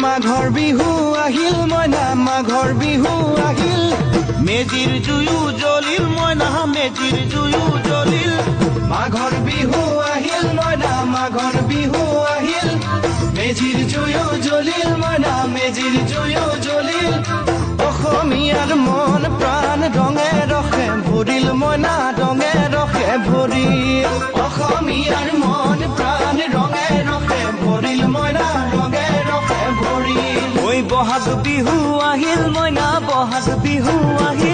মাঘৰ বিহু আহিল মইনা মাঘৰ বিহু আহিল মেজিৰ জুয়ো জ্বলিল মইনা মেজিৰ জুয়ো জ্বলিল মাঘৰ বিহু আহিল মইনা মাঘৰ বিহু আহিল মেজিৰ জুয়ো জ্বলিল মইনা মেজিৰ জুয়ো জ্বলিল অসমীয়াৰ মন প্ৰাণ ৰঙে ৰসে ভৰিল মইনা ৰঙে ৰসে ভৰিল অসমীয়াৰ মন প্ৰাণ ৰঙে ৰসে ভৰিল মইনা ৰঙে ৰসে ভৰিল ঐ বহাগ বিহু আহিল মইনা বহাগ বিহু আহিল